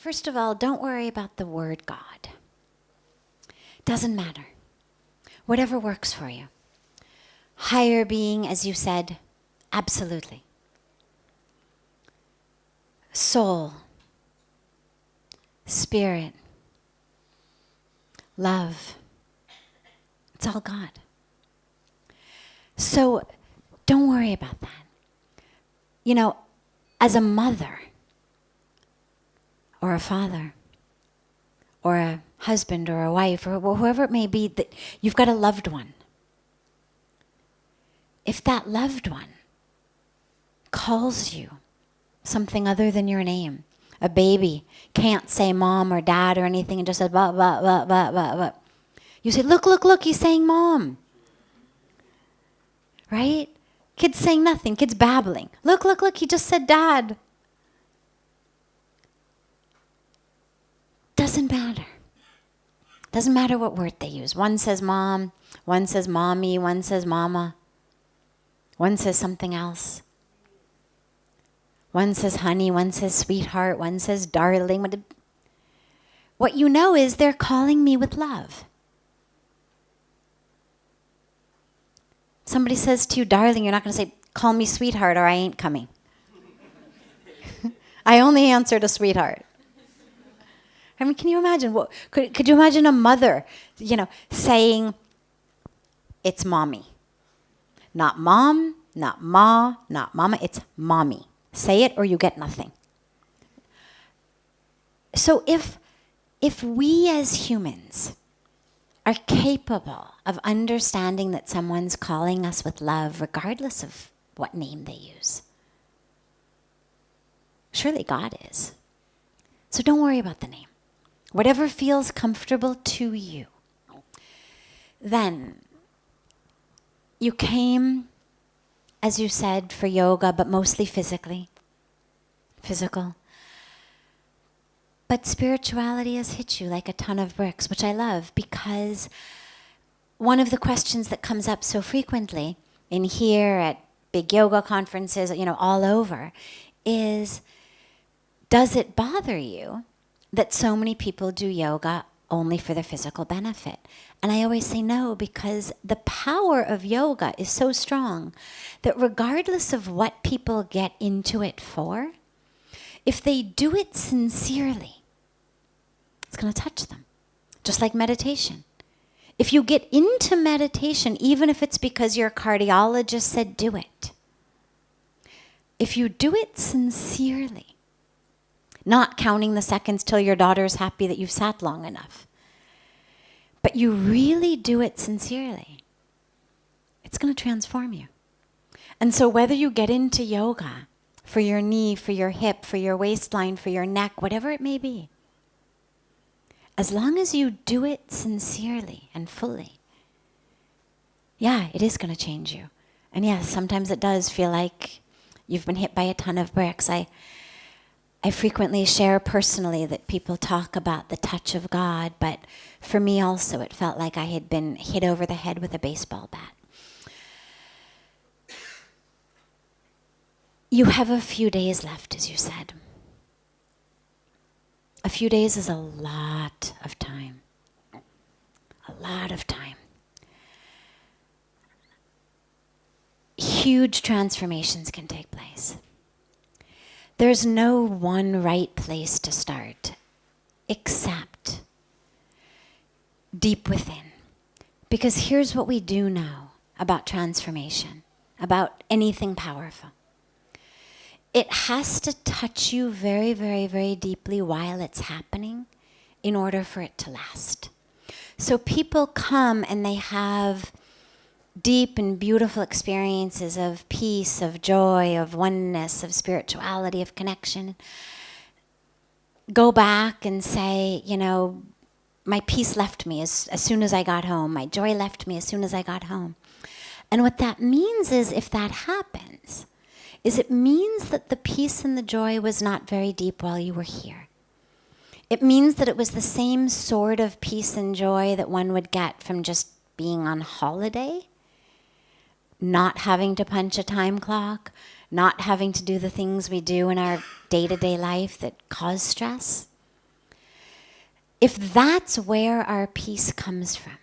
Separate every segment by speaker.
Speaker 1: First of all, don't worry about the word God. Doesn't matter. Whatever works for you. Higher being, as you said, absolutely. Soul, spirit, love. It's all God. So don't worry about that. You know, as a mother or a father or a husband or a wife or whoever it may be, that you've got a loved one. If that loved one calls you something other than your name, a baby can't say mom or dad or anything and just says blah, blah, blah, blah, blah, blah. You say, look, look, look, he's saying mom. Right? Kid's saying nothing, kid's babbling. Look, look, look, he just said dad. Doesn't matter. Doesn't matter what word they use. One says mom, one says mommy, one says mama. One says something else. One says honey, one says sweetheart, one says darling. What you know is they're calling me with love. Somebody says to you, darling, you're not going to say, call me sweetheart or I ain't coming. I only answer to sweetheart. I mean, can you imagine? Could you imagine a mother, saying, it's mommy. Not mom, not ma, not mama, it's mommy. Say it or you get nothing. So if we as humans are capable of understanding that someone's calling us with love, regardless of what name they use, surely God is. So don't worry about the name. Whatever feels comfortable to you. Then, you came, as you said, for yoga, but mostly physical. But spirituality has hit you like a ton of bricks, which I love, because one of the questions that comes up so frequently in here, at big yoga conferences, all over, is, does it bother you that so many people do yoga only for the physical benefit? And I always say no, because the power of yoga is so strong that regardless of what people get into it for, if they do it sincerely, it's going to touch them. Just like meditation. If you get into meditation, even if it's because your cardiologist said do it, if you do it sincerely, not counting the seconds till your daughter's happy that you've sat long enough, but you really do it sincerely, it's going to transform you. And so whether you get into yoga for your knee, for your hip, for your waistline, for your neck, whatever it may be, as long as you do it sincerely and fully, yeah, it is going to change you. And yes, sometimes it does feel like you've been hit by a ton of bricks. I frequently share personally that people talk about the touch of God, but for me also it felt like I had been hit over the head with a baseball bat. You have a few days left, as you said. A few days is a lot of time. A lot of time. Huge transformations can take place. There's no one right place to start, except deep within. Because here's what we do know about transformation, about anything powerful. It has to touch you very, very, very deeply while it's happening in order for it to last. So people come and they have deep and beautiful experiences of peace, of joy, of oneness, of spirituality, of connection. Go back and say, my peace left me as soon as I got home. My joy left me as soon as I got home. And what that means is, if that happens, it means that the peace and the joy was not very deep while you were here. It means that it was the same sort of peace and joy that one would get from just being on holiday, not having to punch a time clock, not having to do the things we do in our day-to-day life that cause stress. if that's where our peace comes from,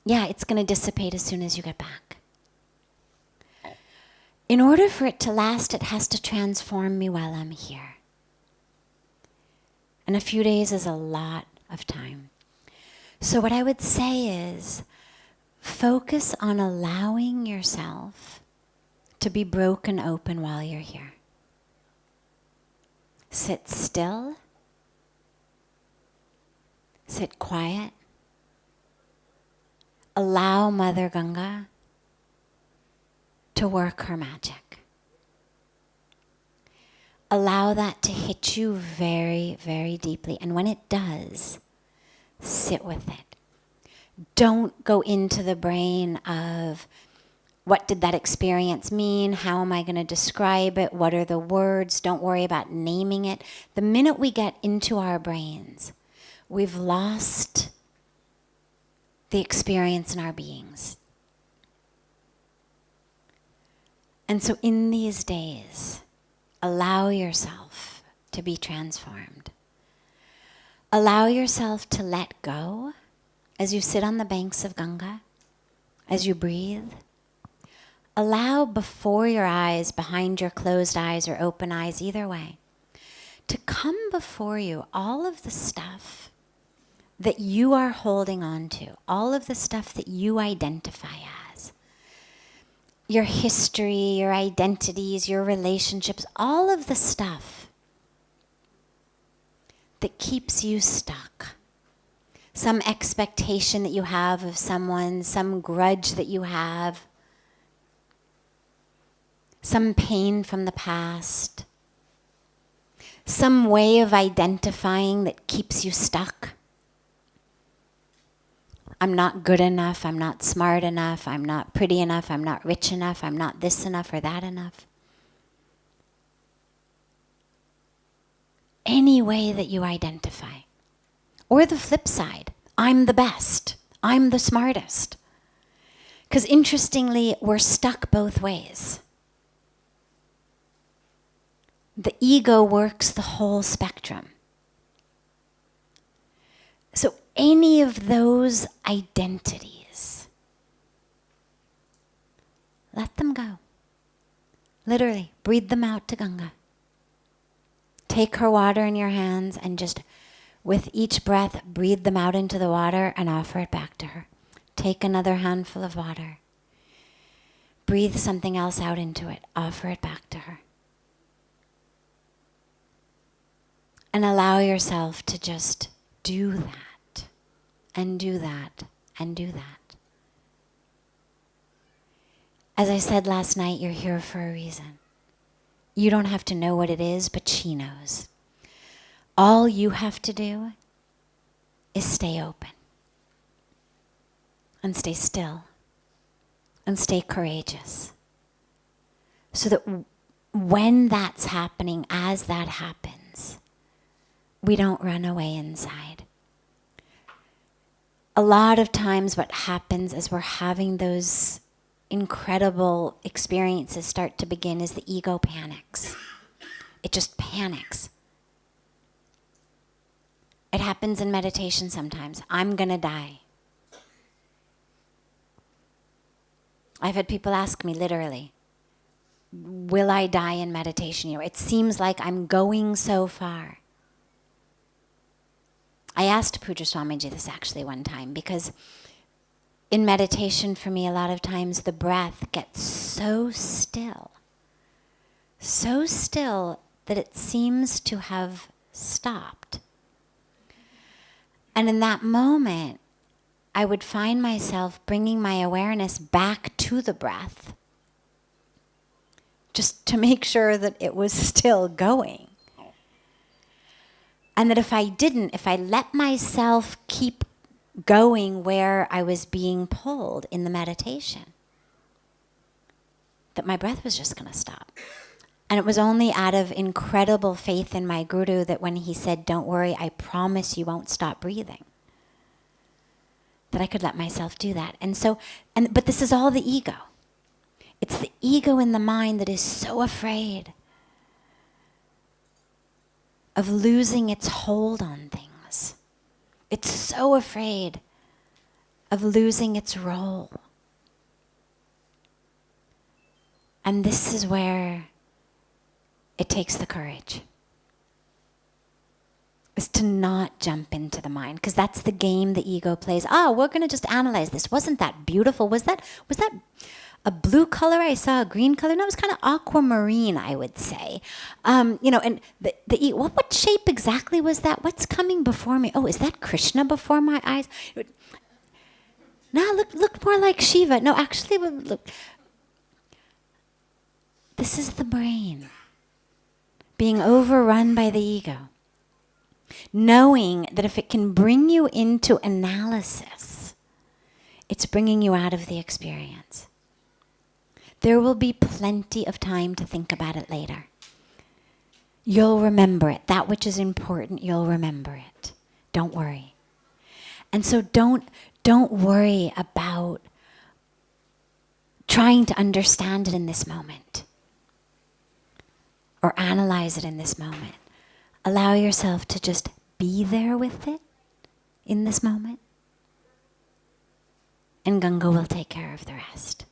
Speaker 1: yeah, it's going to dissipate as soon as you get back. In order for it to last, it has to transform me while I'm here. And a few days is a lot of time. So what I would say is, focus on allowing yourself to be broken open while you're here. Sit still. Sit quiet. Allow Mother Ganga to work her magic. Allow that to hit you very, very deeply. And when it does, sit with it. Don't go into the brain of, what did that experience mean? How am I going to describe it? What are the words? Don't worry about naming it. The minute we get into our brains, we've lost the experience in our beings. And so in these days, allow yourself to be transformed. Allow yourself to let go as you sit on the banks of Ganga, as you breathe. Allow before your eyes, behind your closed eyes or open eyes, either way, to come before you all of the stuff that you are holding on to, all of the stuff that you identify as. Your history, your identities, your relationships, all of the stuff that keeps you stuck. Some expectation that you have of someone, some grudge that you have, some pain from the past, some way of identifying that keeps you stuck. I'm not good enough, I'm not smart enough, I'm not pretty enough, I'm not rich enough, I'm not this enough or that enough. Any way that you identify. Or the flip side, I'm the best, I'm the smartest. Because interestingly, we're stuck both ways. The ego works the whole spectrum. So any of those identities, let them go. Literally, breathe them out to Ganga. Take her water in your hands and just, with each breath, breathe them out into the water and offer it back to her. Take another handful of water. Breathe something else out into it. Offer it back to her. And allow yourself to just do that, and do that, and do that. As I said last night, you're here for a reason. You don't have to know what it is, but she knows. All you have to do is stay open, and stay still, and stay courageous. So that when that's happening, as that happens, we don't run away inside. A lot of times what happens as we're having those incredible experiences start to begin is the ego panics. It just panics. It happens in meditation sometimes. I'm gonna die. I've had people ask me literally, will I die in meditation? It seems like I'm going so far. I asked Pujya Swamiji this actually one time, because in meditation for me a lot of times the breath gets so still that it seems to have stopped. And in that moment, I would find myself bringing my awareness back to the breath just to make sure that it was still going. And that if I let myself keep going where I was being pulled in the meditation, that my breath was just going to stop. And it was only out of incredible faith in my guru that when he said, don't worry, I promise you won't stop breathing, that I could let myself do that. But this is all the ego. It's the ego in the mind that is so afraid of losing its hold on things. It's so afraid of losing its role. And this is where it takes the courage. Is to not jump into the mind, because that's the game the ego plays. We're going to just analyze this. Wasn't that beautiful? Was that a blue color? I saw a green color. No, it was kind of aquamarine, I would say. And the what shape exactly was that? What's coming before me? Oh, is that Krishna before my eyes? No, look more like Shiva. No, actually, look. This is the brain being overrun by the ego. Knowing that if it can bring you into analysis, it's bringing you out of the experience. There will be plenty of time to think about it later. You'll remember it. That which is important, you'll remember it. Don't worry. And so don't worry about trying to understand it in this moment or analyze it in this moment. Allow yourself to just be there with it in this moment. And Ganga will take care of the rest.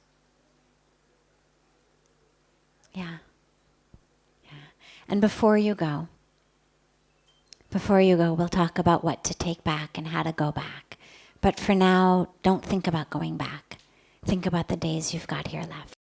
Speaker 1: Yeah. And before you go, we'll talk about what to take back and how to go back. But for now, don't think about going back. Think about the days you've got here left.